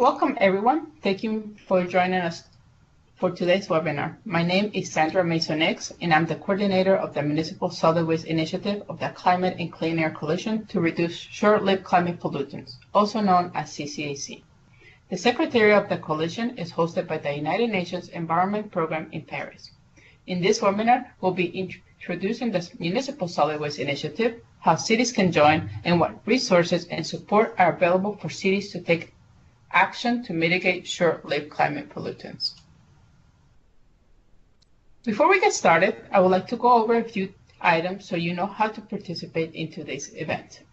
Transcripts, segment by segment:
Welcome everyone. Thank you for joining us for today's webinar. My name is Sandra Mason-X and I'm the coordinator of the Municipal Solid Waste Initiative of the Climate and Clean Air Coalition to reduce short-lived climate pollutants, also known as CCAC. The Secretary of the Coalition is hosted by the United Nations Environment Program in Paris. In this webinar, we'll be introducing the Municipal Solid Waste Initiative, how cities can join, and what resources and support are available for cities to take action to mitigate short-lived climate pollutants. Before we get started, I would like to go over a few items so you know how to participate in today's event.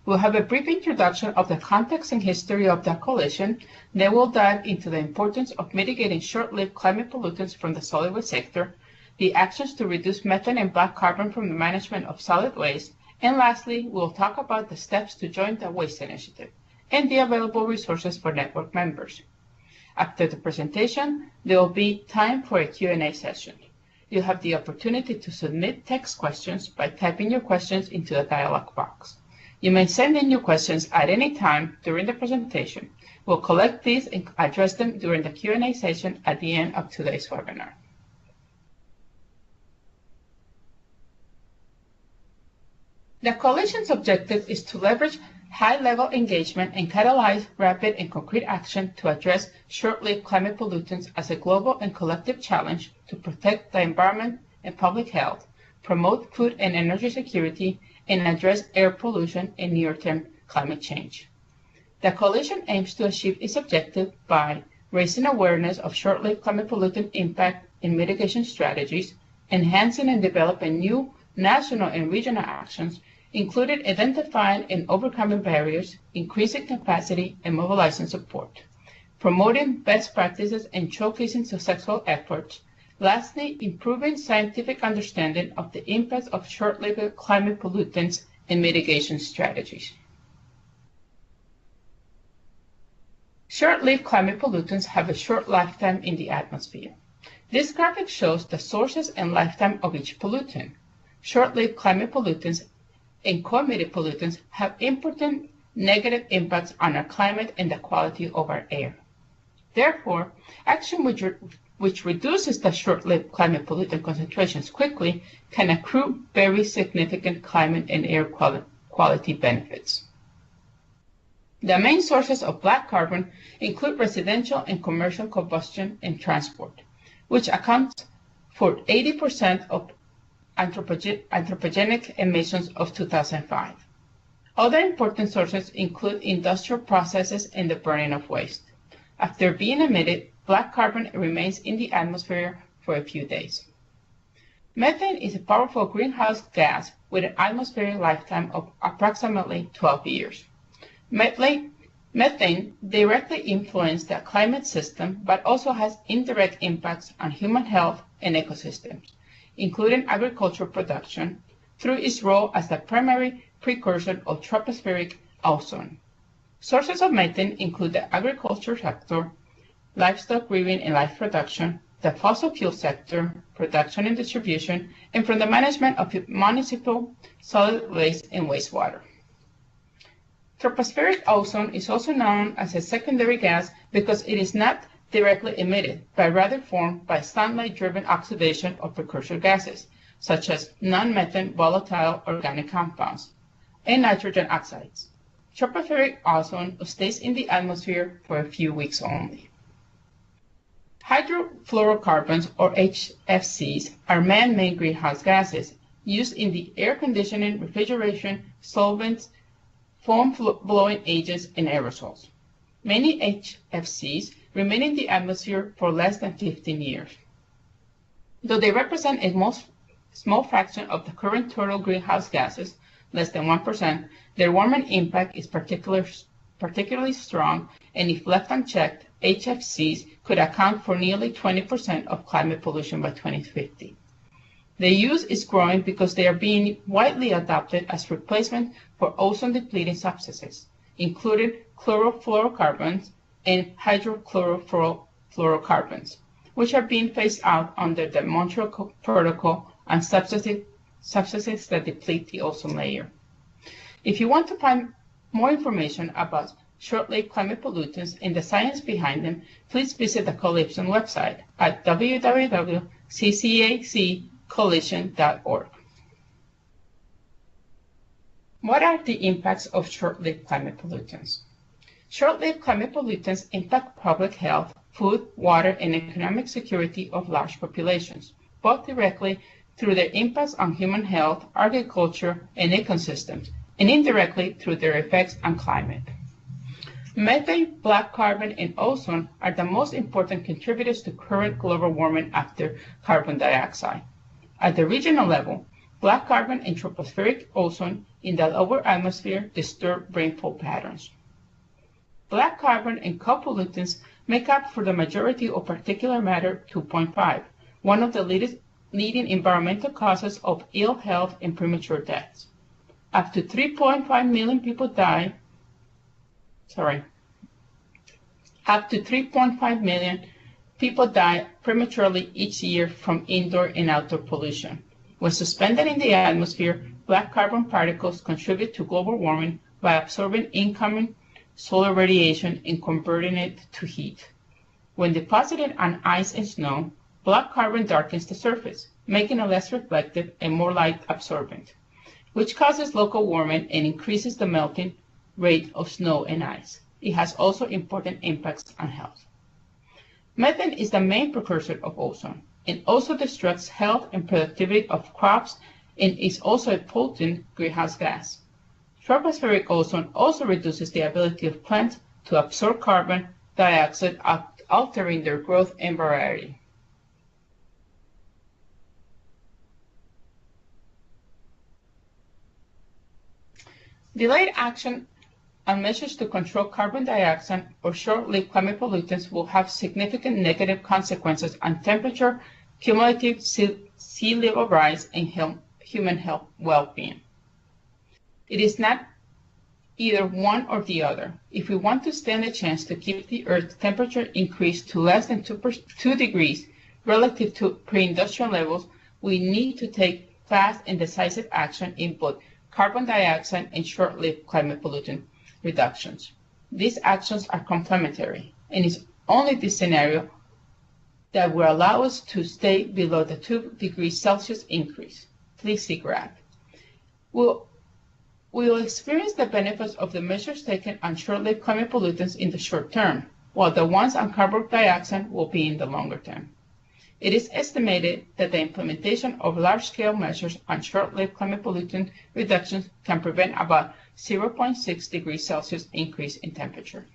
We'll have a brief introduction of the context and history of the coalition, then we'll dive into the importance of mitigating short-lived climate pollutants from the solid waste sector, the actions to reduce methane and black carbon from the management of solid waste, and lastly, we'll talk about the steps to join the waste initiative and the available resources for network members. After the presentation, there will be time for a Q&A session. You'll have the opportunity to submit text questions by typing your questions into the dialog box. You may send in your questions at any time during the presentation. We'll collect these and address them during the Q&A session at the end of today's webinar. The coalition's objective is to leverage high-level engagement and catalyze rapid and concrete action to address short-lived climate pollutants as a global and collective challenge to protect the environment and public health, promote food and energy security, and address air pollution and near-term climate change. The coalition aims to achieve its objective by raising awareness of short-lived climate pollutant impact and mitigation strategies, enhancing and developing new national and regional actions, including identifying and overcoming barriers, increasing capacity, and mobilizing support, promoting best practices and showcasing successful efforts, lastly, improving scientific understanding of the impacts of short-lived climate pollutants and mitigation strategies. Short-lived climate pollutants have a short lifetime in the atmosphere. This graphic shows the sources and lifetime of each pollutant. Short-lived climate pollutants and co-emitted pollutants have important negative impacts on our climate and the quality of our air. Therefore, action which reduces the short-lived climate pollutant concentrations quickly can accrue very significant climate and air quality benefits. The main sources of black carbon include residential and commercial combustion and transport, which accounts for 80% of anthropogenic emissions of 2005. Other important sources include industrial processes and the burning of waste. After being emitted, black carbon remains in the atmosphere for a few days. Methane is a powerful greenhouse gas with an atmospheric lifetime of approximately 12 years. Methane directly influences the climate system, but also has indirect impacts on human health and ecosystems, including agricultural production, through its role as the primary precursor of tropospheric ozone. Sources of methane include the agriculture sector, livestock rearing and life production, the fossil fuel sector, production and distribution, and from the management of municipal solid waste and wastewater. Tropospheric ozone is also known as a secondary gas because it is not directly emitted, but rather formed by sunlight-driven oxidation of precursor gases, such as non-methane volatile organic compounds and nitrogen oxides. Tropospheric ozone stays in the atmosphere for a few weeks only. Hydrofluorocarbons, or HFCs, are man-made greenhouse gases used in the air conditioning, refrigeration, solvents, foam blowing agents, and aerosols. Many HFCs remain in the atmosphere for less than 15 years. Though they represent a small fraction of the current total greenhouse gases, less than 1%, their warming impact is particularly strong, and if left unchecked, HFCs could account for nearly 20% of climate pollution by 2050. Their use is growing because they are being widely adopted as replacement for ozone-depleting substances, including chlorofluorocarbons and hydrochlorofluorocarbons, which are being phased out under the Montreal Protocol on substances that deplete the ozone layer. If you want to find more information about short-lived climate pollutants and the science behind them, please visit the Coalition website at www.ccaccoalition.org. What are the impacts of short-lived climate pollutants? Short-lived climate pollutants impact public health, food, water, and economic security of large populations, both directly through their impacts on human health, agriculture, and ecosystems, and indirectly through their effects on climate. Methane, black carbon, and ozone are the most important contributors to current global warming after carbon dioxide. At the regional level, black carbon and tropospheric ozone in the lower atmosphere disturb rainfall patterns. Black carbon and co-pollutants make up for the majority of particulate matter 2.5, one of the leading environmental causes of ill health and premature deaths. Up to 3.5 million people die. Up to 3.5 million people die prematurely each year from indoor and outdoor pollution. When suspended in the atmosphere, black carbon particles contribute to global warming by absorbing incoming solar radiation and converting it to heat. When deposited on ice and snow, black carbon darkens the surface, making it less reflective and more light absorbent, which causes local warming and increases the melting rate of snow and ice. It has also important impacts on health. Methane is the main precursor of ozone and also destructs health and productivity of crops and is also a potent greenhouse gas. Tropospheric ozone also reduces the ability of plants to absorb carbon dioxide, altering their growth and variety. Delayed action on measures to control carbon dioxide or short-lived climate pollutants will have significant negative consequences on temperature, cumulative sea level rise, and human health well-being. It is not either one or the other. If we want to stand a chance to keep the Earth's temperature increase to less than 2 degrees relative to pre-industrial levels, we need to take fast and decisive action in both carbon dioxide and short-lived climate pollutant reductions. These actions are complementary, and it's only this scenario that will allow us to stay below the 2 degrees Celsius increase. Please see graph. We will experience the benefits of the measures taken on short-lived climate pollutants in the short term, while the ones on carbon dioxide will be in the longer term. It is estimated that the implementation of large-scale measures on short-lived climate pollutant reductions can prevent about 0.6 degrees Celsius increase in temperature.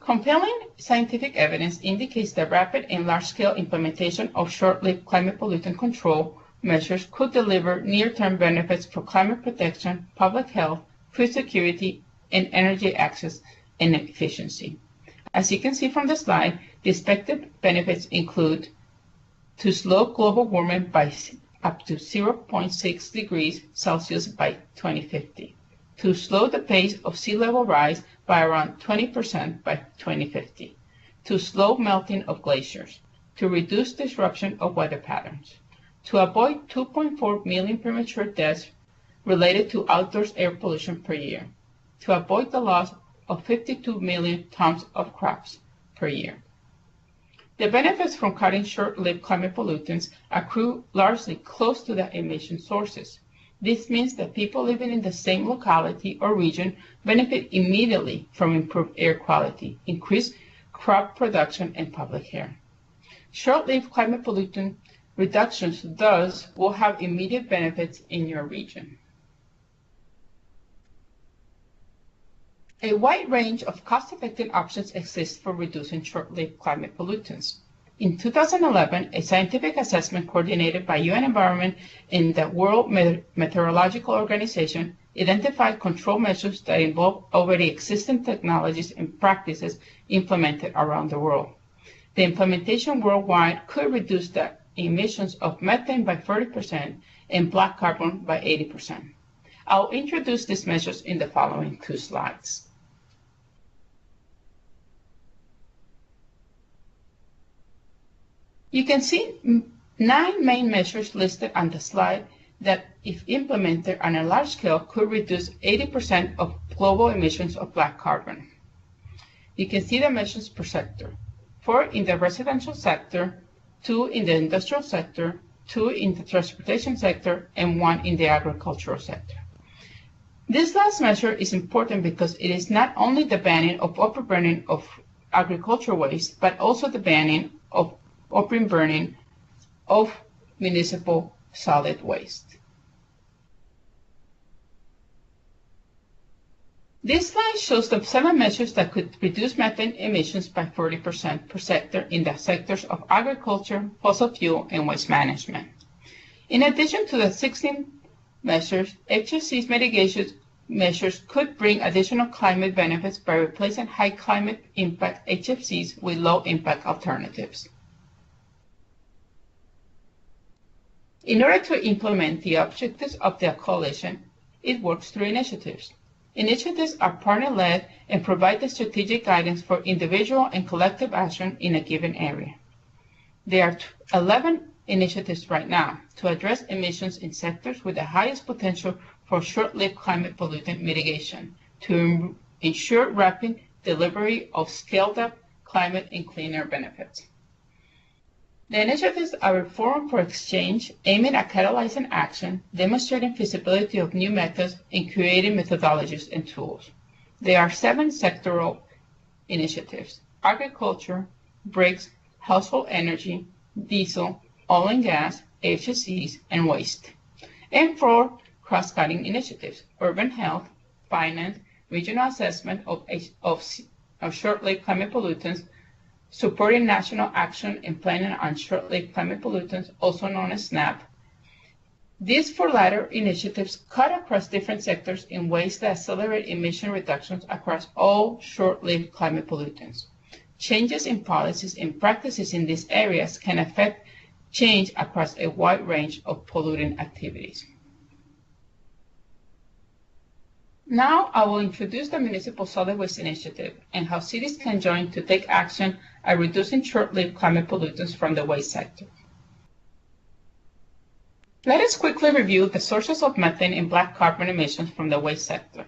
Compelling scientific evidence indicates that rapid and large-scale implementation of short-lived climate pollutant control measures could deliver near-term benefits for climate protection, public health, food security, and energy access and efficiency. As you can see from the slide, the expected benefits include to slow global warming by up to 0.6 degrees Celsius by 2050, to slow the pace of sea level rise by around 20% by 2050, to slow melting of glaciers, to reduce disruption of weather patterns, to avoid 2.4 million premature deaths related to outdoors air pollution per year, to avoid the loss of 52 million tons of crops per year. The benefits from cutting short-lived climate pollutants accrue largely close to the emission sources. This means that people living in the same locality or region benefit immediately from improved air quality, increased crop production, and public health. Short-lived climate pollutant reductions thus will have immediate benefits in your region. A wide range of cost-effective options exist for reducing short-lived climate pollutants. In 2011, a scientific assessment coordinated by UN Environment and the World Meteorological Organization identified control measures that involve already existing technologies and practices implemented around the world. The implementation worldwide could reduce the emissions of methane by 40% and black carbon by 80%. I'll introduce these measures in the following 2 slides. You can see 9 main measures listed on the slide that, if implemented on a large scale, could reduce 80% of global emissions of black carbon. You can see the emissions per sector: 4 in the residential sector, 2 in the industrial sector, 2 in the transportation sector, and 1 in the agricultural sector. This last measure is important because it is not only the banning of open burning of agricultural waste, but also the banning of open burning of municipal solid waste. This slide shows the 7 measures that could reduce methane emissions by 40% per sector in the sectors of agriculture, fossil fuel, and waste management. In addition to the 16 measures, HFC's mitigation measures could bring additional climate benefits by replacing high climate impact HFCs with low impact alternatives. In order to implement the objectives of the coalition, it works through initiatives. Initiatives are partner-led and provide the strategic guidance for individual and collective action in a given area. There are 11 initiatives right now to address emissions in sectors with the highest potential for short-lived climate pollutant mitigation to ensure rapid delivery of scaled-up climate and clean air benefits. The initiatives are a forum for exchange aiming at catalyzing action, demonstrating feasibility of new methods, and creating methodologies and tools. There are 7 sectoral initiatives: agriculture, bricks, household energy, diesel, oil and gas, HFCs, and waste. And 4 cross-cutting initiatives: urban health, finance, regional assessment of short-lived climate pollutants, supporting national action and planning on short-lived climate pollutants, also known as SNAP. These 4 latter initiatives cut across different sectors in ways that accelerate emission reductions across all short-lived climate pollutants. Changes in policies and practices in these areas can affect change across a wide range of polluting activities. Now I will introduce the Municipal Solid Waste Initiative and how cities can join to take action at reducing short-lived climate pollutants from the waste sector. Let us quickly review the sources of methane and black carbon emissions from the waste sector.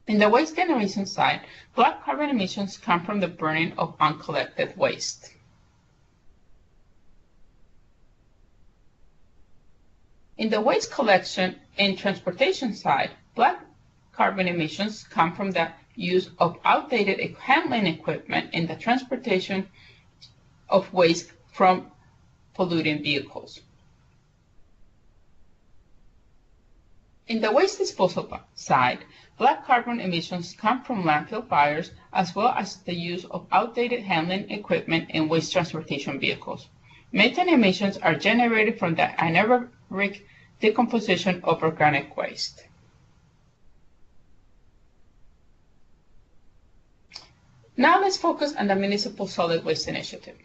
In the waste generation side, black carbon emissions come from the burning of uncollected waste. In the waste collection and transportation side, black carbon emissions come from the use of outdated handling equipment and the transportation of waste from polluting vehicles. In the waste disposal side, black carbon emissions come from landfill fires as well as the use of outdated handling equipment and waste transportation vehicles. Methane emissions are generated from the anaerobic decomposition of organic waste. Now let's focus on the Municipal Solid Waste Initiative.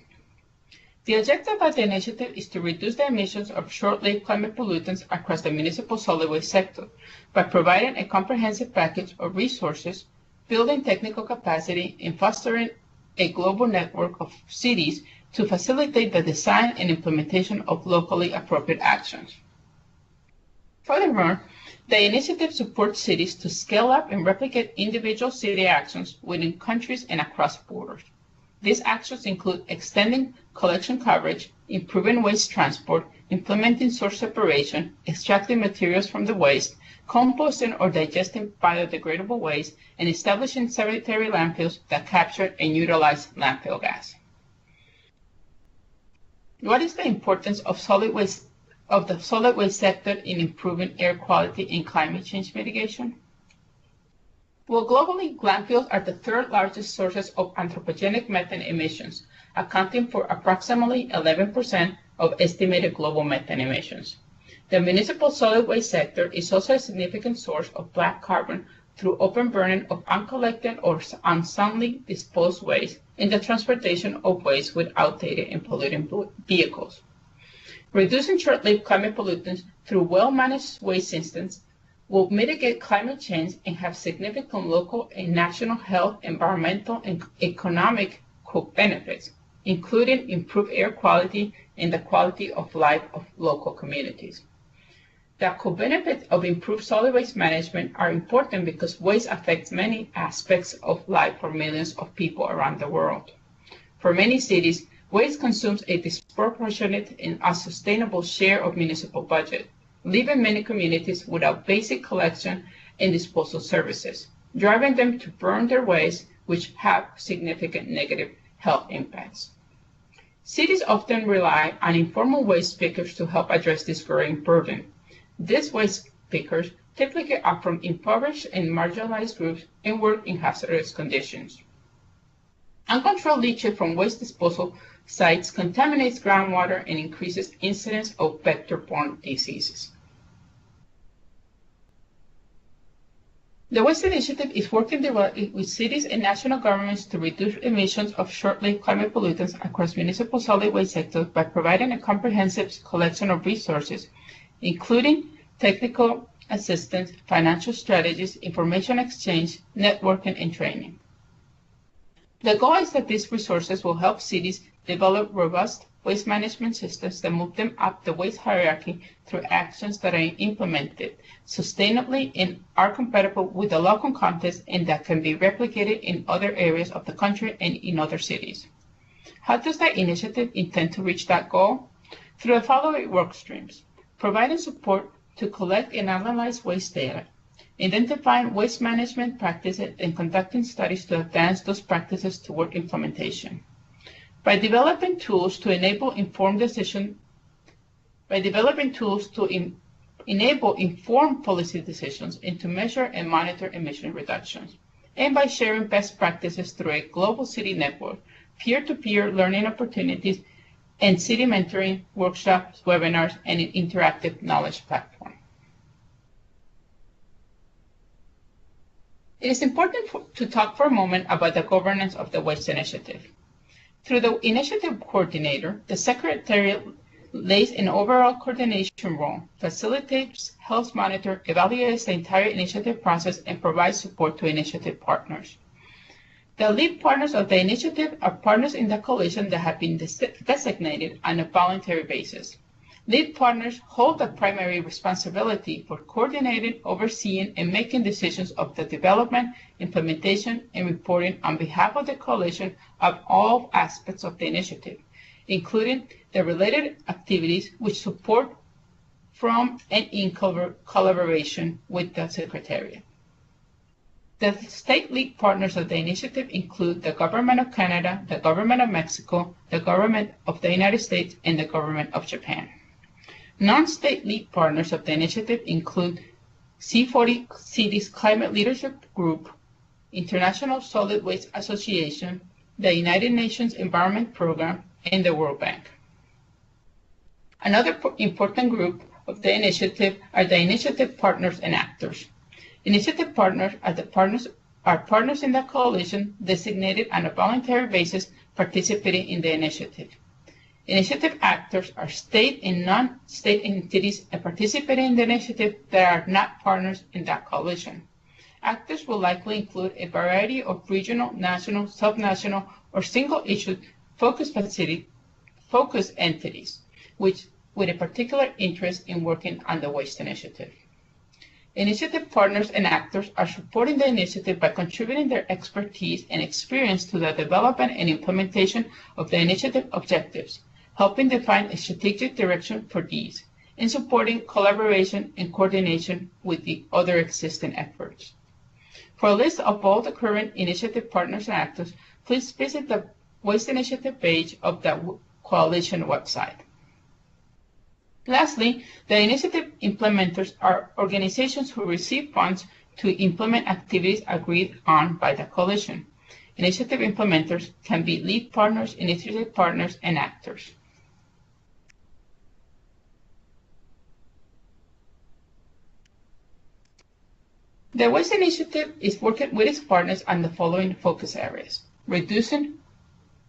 The objective of the initiative is to reduce the emissions of short-lived climate pollutants across the municipal solid waste sector by providing a comprehensive package of resources, building technical capacity, and fostering a global network of cities to facilitate the design and implementation of locally appropriate actions. Furthermore, the initiative supports cities to scale up and replicate individual city actions within countries and across borders. These actions include extending collection coverage, improving waste transport, implementing source separation, extracting materials from the waste, composting or digesting biodegradable waste, and establishing sanitary landfills that capture and utilize landfill gas. What is the importance of the solid waste sector in improving air quality and climate change mitigation? Well, globally, landfills are the 3rd largest sources of anthropogenic methane emissions, accounting for approximately 11% of estimated global methane emissions. The municipal solid waste sector is also a significant source of black carbon through open burning of uncollected or unsoundly disposed waste and the transportation of waste with outdated and polluting vehicles. Reducing short-lived climate pollutants through well-managed waste systems will mitigate climate change and have significant local and national health, environmental, and economic benefits, including improved air quality, in the quality of life of local communities. The co-benefits of improved solid waste management are important because waste affects many aspects of life for millions of people around the world. For many cities, waste consumes a disproportionate and unsustainable share of municipal budget, leaving many communities without basic collection and disposal services, driving them to burn their waste, which have significant negative health impacts. Cities often rely on informal waste pickers to help address this growing burden. These waste pickers typically are from impoverished and marginalized groups and work in hazardous conditions. Uncontrolled leachate from waste disposal sites contaminates groundwater and increases incidence of vector-borne diseases. The Waste Initiative is working directly with cities and national governments to reduce emissions of short-lived climate pollutants across municipal solid waste sectors by providing a comprehensive collection of resources, including technical assistance, financial strategies, information exchange, networking, and training. The goal is that these resources will help cities develop robust waste management systems that move them up the waste hierarchy through actions that are implemented sustainably and are compatible with the local context and that can be replicated in other areas of the country and in other cities. How does the initiative intend to reach that goal? Through the following work streams: providing support to collect and analyze waste data, identifying waste management practices and conducting studies to advance those practices toward implementation. By developing tools to enable informed policy decisions and to measure and monitor emission reductions, and by sharing best practices through a global city network, peer-to-peer learning opportunities, and city mentoring, workshops, webinars, and an interactive knowledge platform. It is important to talk for a moment about the governance of the Waste Initiative. Through the initiative coordinator, the Secretariat lays an overall coordination role, facilitates, helps monitor, evaluates the entire initiative process, and provides support to initiative partners. The lead partners of the initiative are partners in the coalition that have been designated on a voluntary basis. Lead partners hold the primary responsibility for coordinating, overseeing, and making decisions of the development, implementation, and reporting on behalf of the coalition of all aspects of the initiative, including the related activities which support from and in collaboration with the Secretariat. The state lead partners of the initiative include the Government of Canada, the Government of Mexico, the Government of the United States, and the Government of Japan. Non-state lead partners of the initiative include C40 Cities Climate Leadership Group, International Solid Waste Association, the United Nations Environment Program, and the World Bank. Another important group of the initiative are the initiative partners and actors. Initiative partners are partners in the coalition designated on a voluntary basis participating in the initiative. Initiative actors are state and non-state entities that participate in the initiative that are not partners in that coalition. Actors will likely include a variety of regional, national, subnational, or single-issue focused entities, with a particular interest in working on the waste initiative. Initiative partners and actors are supporting the initiative by contributing their expertise and experience to the development and implementation of the initiative objectives, helping define a strategic direction for these, and supporting collaboration and coordination with the other existing efforts. For a list of all the current initiative partners and actors, please visit the Waste Initiative page of the coalition website. Lastly, the initiative implementers are organizations who receive funds to implement activities agreed on by the coalition. Initiative implementers can be lead partners, initiative partners, and actors. The Waste Initiative is working with its partners on the following focus areas: reducing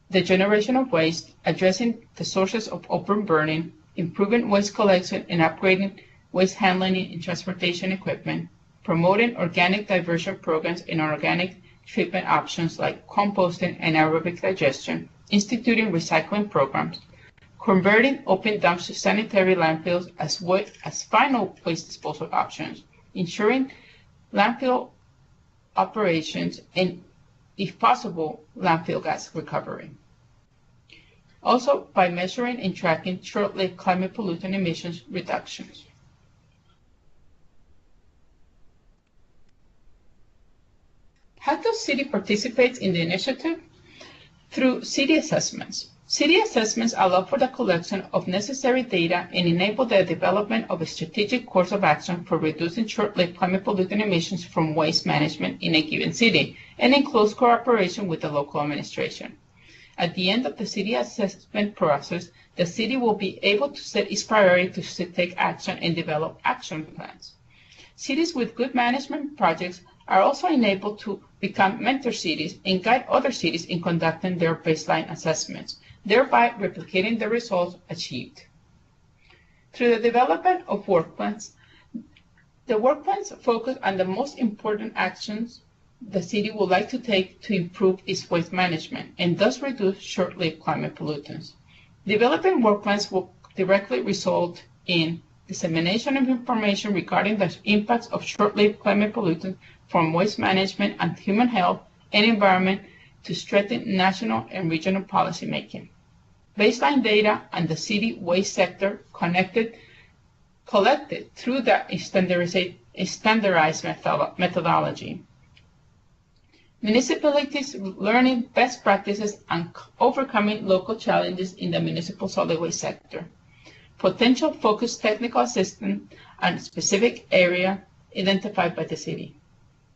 the generation of waste, addressing the sources of open burning, improving waste collection and upgrading waste handling and transportation equipment, promoting organic diversion programs and organic treatment options like composting and aerobic digestion, instituting recycling programs, converting open dumps to sanitary landfills as final waste disposal options, ensuring landfill operations, and, if possible, landfill gas recovery. Also, by measuring and tracking short-lived climate pollutant emissions reductions. How does city participate in the initiative? Through city assessments. City assessments allow for the collection of necessary data and enable the development of a strategic course of action for reducing short-lived climate pollutant emissions from waste management in a given city, and in close cooperation with the local administration. At the end of the city assessment process, the city will be able to set its priorities to take action and develop action plans. Cities with good management projects are also enabled to become mentor cities and guide other cities in conducting their baseline assessments, thereby replicating the results achieved. Through the development of work plans, the work plans focus on the most important actions the city would like to take to improve its waste management and thus reduce short-lived climate pollutants. Developing work plans will directly result in dissemination of information regarding the impacts of short-lived climate pollutants from waste management on human health and environment to strengthen national and regional policy making. Baseline data on the city waste sector collected through the standardized methodology. Municipalities learning best practices on overcoming local challenges in the municipal solid waste sector. Potential focused technical assistance on a specific area identified by the city.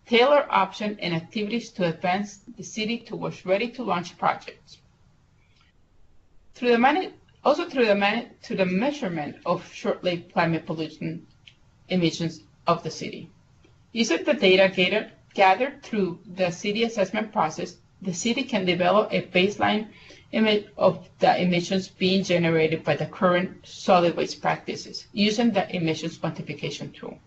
Tailor options and activities to advance the city towards ready to launch projects. Through the measurement of short-lived climate pollutant emissions of the city. Using the data gathered through the city assessment process, the city can develop a baseline image of the emissions being generated by the current solid waste practices using the emissions quantification tool.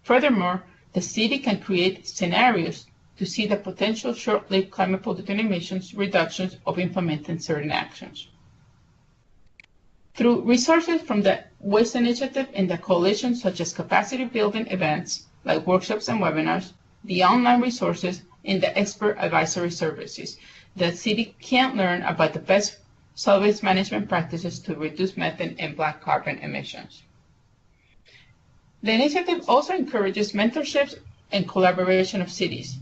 Furthermore, the city can create scenarios to see the potential short-lived climate pollutant emissions reductions of implementing certain actions. Through resources from the Waste Initiative and the coalition, such as capacity building events like workshops and webinars, the online resources, and the expert advisory services, the city can learn about the best solid waste management practices to reduce methane and black carbon emissions. The initiative also encourages mentorships and collaboration of cities.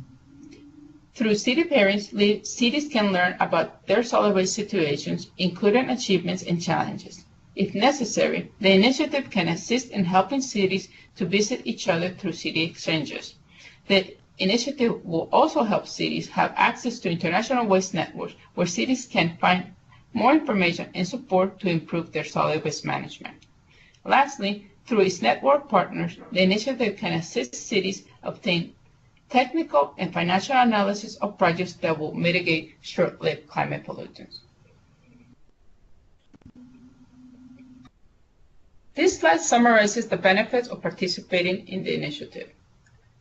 Through city pairings, cities can learn about their solid waste situations, including achievements and challenges. If necessary, the initiative can assist in helping cities to visit each other through city exchanges. The initiative will also help cities have access to international waste networks where cities can find more information and support to improve their solid waste management. Lastly, through its network partners, the initiative can assist cities obtain technical and financial analysis of projects that will mitigate short-lived climate pollutants. This slide summarizes the benefits of participating in the initiative.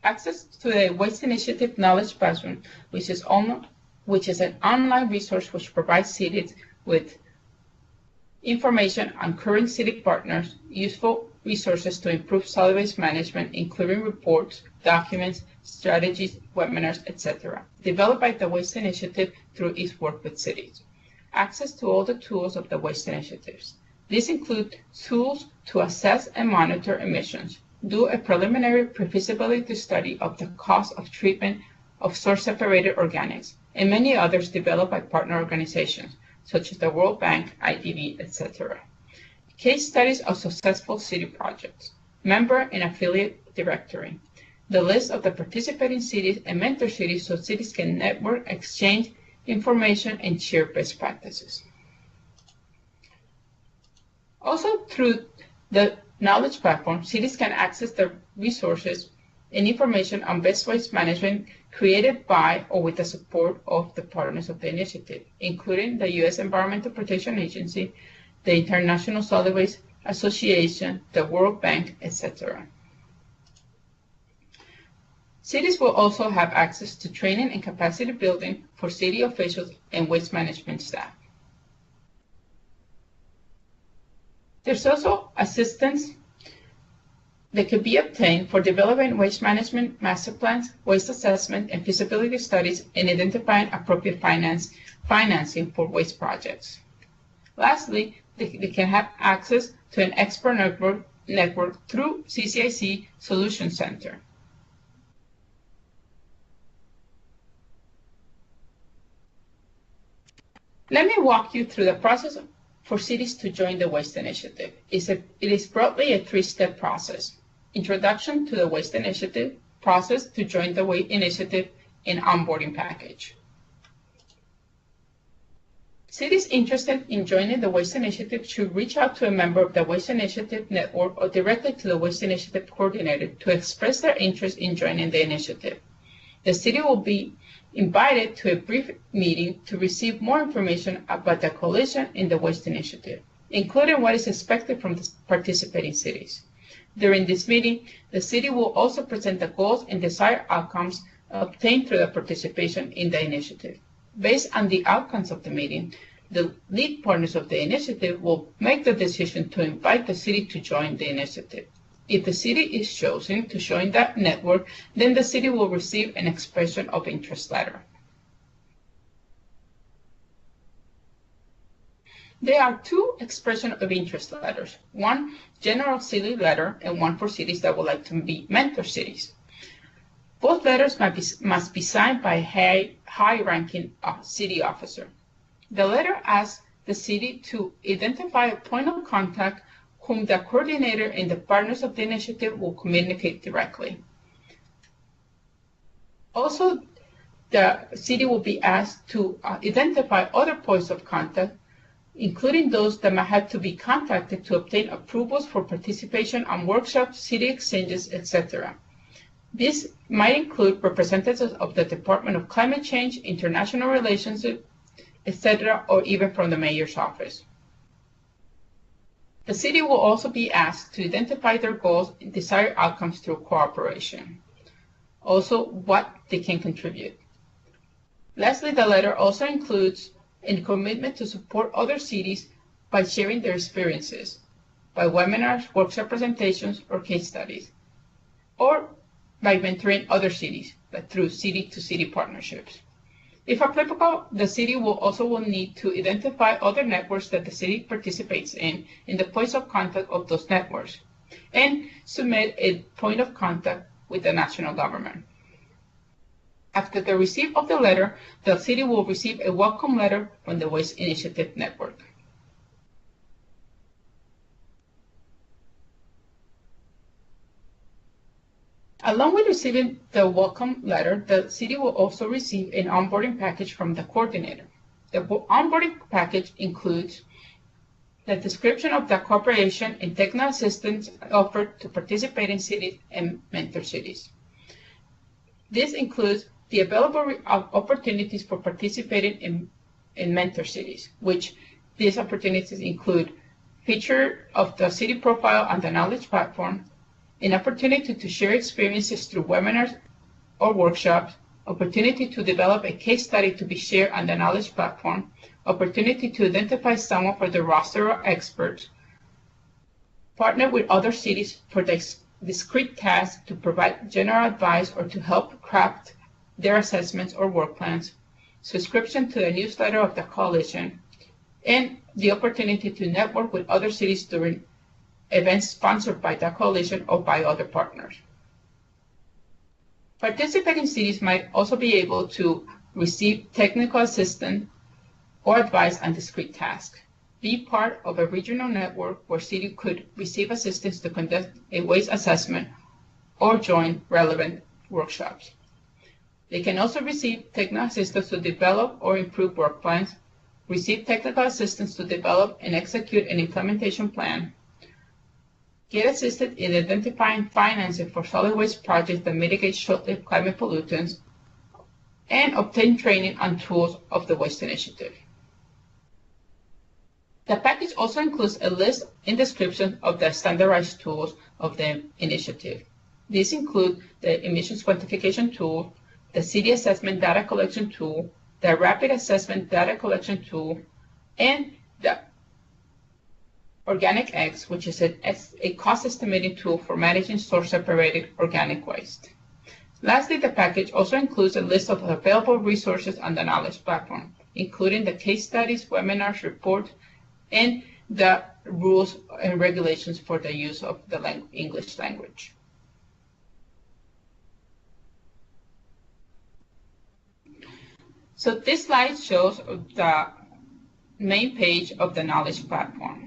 Access to the Waste Initiative Knowledge Platform, which is an online resource which provides cities with information on current city partners, useful resources to improve solid waste management, including reports, documents, strategies, webinars, etc., developed by the Waste Initiative through its work with cities. Access to all the tools of the Waste Initiatives. These include tools to assess and monitor emissions, do a preliminary pre-feasibility study of the cost of treatment of source-separated organics, and many others developed by partner organizations, such as the World Bank, IDB, etc. Case studies of successful city projects, member and affiliate directory, the list of the participating cities and mentor cities so cities can network, exchange information, and share best practices. Also, through the knowledge platform, cities can access the resources and information on best waste management created by or with the support of the partners of the initiative, including the U.S. Environmental Protection Agency, the International Solid Waste Association, the World Bank, etc. Cities will also have access to training and capacity building for city officials and waste management staff. There's also assistance that could be obtained for developing waste management master plans, waste assessment, and feasibility studies, and identifying appropriate financing for waste projects. Lastly, they can have access to an expert network through CCAC Solution Center. Let me walk you through the process for cities to join the Waste Initiative. It is broadly a three-step process: introduction to the Waste Initiative, process to join the Waste Initiative, and onboarding package. Cities interested in joining the Waste Initiative should reach out to a member of the Waste Initiative network or directly to the Waste Initiative coordinator to express their interest in joining the initiative. The city will be invited to a brief meeting to receive more information about the coalition in the Waste Initiative, including what is expected from the participating cities. During this meeting, the city will also present the goals and desired outcomes obtained through the participation in the initiative. Based on the outcomes of the meeting, the lead partners of the initiative will make the decision to invite the city to join the initiative. If the city is chosen to join that network, then the city will receive an expression of interest letter. There are two expression of interest letters, one general city letter and one for cities that would like to be mentor cities. Both letters must be signed by a high-ranking city officer. The letter asks the city to identify a point of contact whom the coordinator and the partners of the initiative will communicate directly. Also, the city will be asked to identify other points of contact, including those that might have to be contacted to obtain approvals for participation on workshops, city exchanges, etc. This might include representatives of the Department of Climate Change, International Relations, etc., or even from the mayor's office. The city will also be asked to identify their goals and desired outcomes through cooperation. Also, what they can contribute. Lastly, the letter also includes a commitment to support other cities by sharing their experiences, by webinars, workshop presentations, or case studies, or by mentoring other cities, like through city-to-city partnerships. If applicable, the city will also need to identify other networks that the city participates in the points of contact of those networks, and submit a point of contact with the national government. After the receipt of the letter, the city will receive a welcome letter from the Waste Initiative Network. Along with receiving the welcome letter, the city will also receive an onboarding package from the coordinator. The onboarding package includes the description of the cooperation and technical assistance offered to participating cities and mentor cities. This includes the available opportunities for participating in mentor cities, which these opportunities include feature of the city profile on the knowledge platform, an opportunity to share experiences through webinars or workshops, opportunity to develop a case study to be shared on the knowledge platform, opportunity to identify someone for the roster of experts, partner with other cities for discrete tasks to provide general advice or to help craft their assessments or work plans, subscription to the newsletter of the coalition, and the opportunity to network with other cities during events sponsored by the coalition or by other partners. Participating cities might also be able to receive technical assistance or advice on discrete tasks, be part of a regional network where city could receive assistance to conduct a waste assessment or join relevant workshops. They can also receive technical assistance to develop or improve work plans, receive technical assistance to develop and execute an implementation plan, get assisted in identifying financing for solid waste projects that mitigate short-lived climate pollutants, and obtain training on tools of the Waste Initiative. The package also includes a list and description of the standardized tools of the initiative. These include the emissions quantification tool, the city assessment data collection tool, the rapid assessment data collection tool, and the Organic X, which is a cost estimating tool for managing source-separated organic waste. Lastly, the package also includes a list of available resources on the Knowledge platform, including the case studies, webinars, reports, and the rules and regulations for the use of the English language. So this slide shows the main page of the Knowledge platform.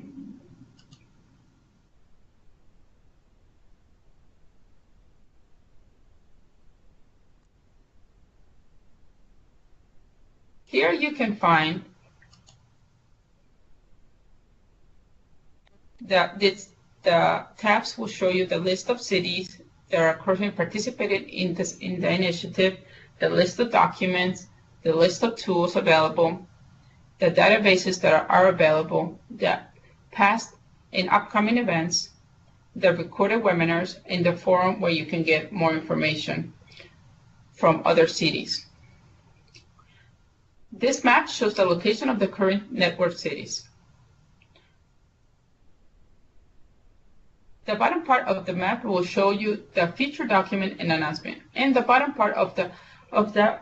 Here you can find the tabs will show you the list of cities that are currently participated in the initiative, the list of documents, the list of tools available, the databases that are available, the past and upcoming events, the recorded webinars, and the forum where you can get more information from other cities. This map shows the location of the current network cities. The bottom part of the map will show you the feature document and announcement, and the bottom part of the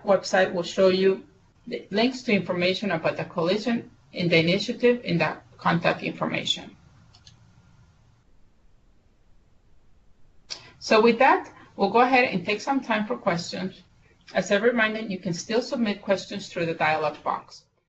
website will show you the links to information about the coalition in the initiative and the contact information. So with that, we'll go ahead and take some time for questions. As a reminder, you can still submit questions through the dialog box.